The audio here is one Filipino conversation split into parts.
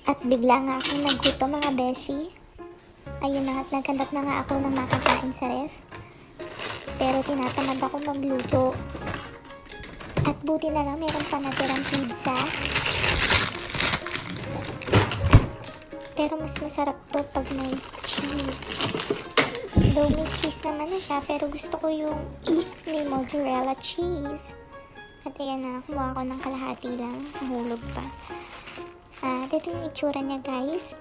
At bigla nga akong nagutom mga beshi. Ayun na, at nagkandak na nga ako ng makakain sa ref. Pero tinatamad ako magluto. At buti na lang meron pa natirang pizza. Pero mas masarap to pag may cheese. Though may cheese naman na siya, pero gusto ko yung may mozzarella cheese. At ayan na, kumuha ko ng kalahati lang. Nahulog pa. Ito yung itsura niya guys.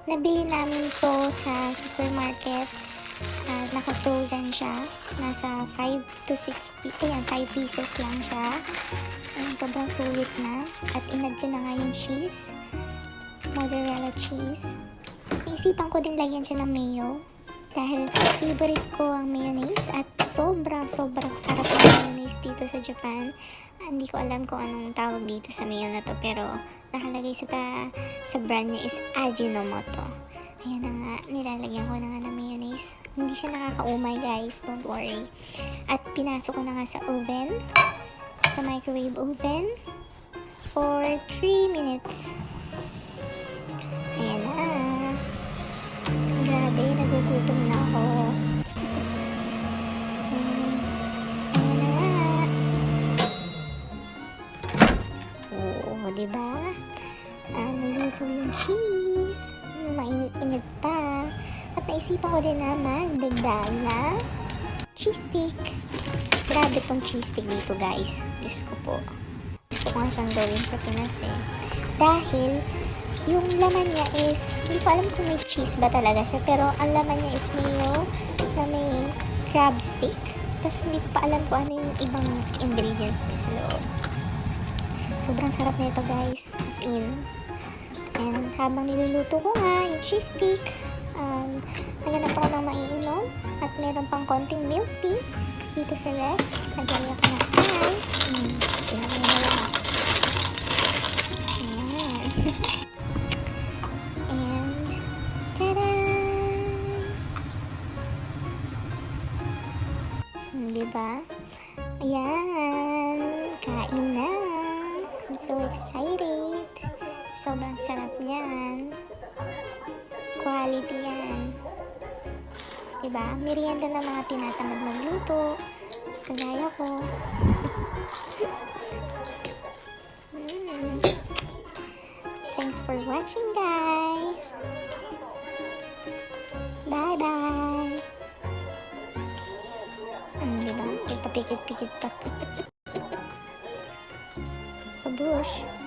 Nabili namin to sa supermarket. Naka-frozen siya. Nasa 5 to 6 pieces. Ayan, 5 pieces lang siya. Sobrang sulit na. At inad ko na nga yung cheese. Mozzarella cheese. Naisipan ko din lagyan siya ng mayo. Dahil favorite ko ang mayonnaise. At sobrang sarap ng mayonnaise dito sa Japan. Hindi ko alam kung anong tawag dito sa mayo na to. Pero nakalagay sa brand niya is Ajinomoto. Ayan na nga, nilalagyan ko na nga ng mayonnaise. Hindi siya nakakaumay guys, don't worry. At pinasok ko na nga sa oven, sa microwave oven, for 3 minutes. Ayan na. Grabe, nagugutom na ako. Ayan na nga. Oo, diba? Nalusaw yung cheese. Mainit-init pa. At naisipan ko din naman dagdag na cheese stick. Grabe tong cheese stick dito guys. Diyos ko po. Gusto ko nga siyang gawin sa Pinas eh. Dahil yung laman niya is, hindi ko alam kung may cheese ba talaga siya, pero ang laman niya is mayo na may crab stick. Tapos hindi ko pa alam kung ano yung ibang ingredients sa loob. Sobrang sarap nito guys. As in. And habang niluluto ko nga yung cheese stick, naganap ako ng maiinom at meron pang konting milk tea dito sa ref. Nagyaya ko ng ice. Tingnan mo na lang. Ayan. And tada! Diba? Ayan. Kain na. I'm so excited. Sobrang sarap niyan. Quality yan. Diba? Merienda na mga tinatamad magluto. Kagaya ko. Thanks for watching guys. Bye-bye. Diba? Ipapikit-pikit pa. Pabush.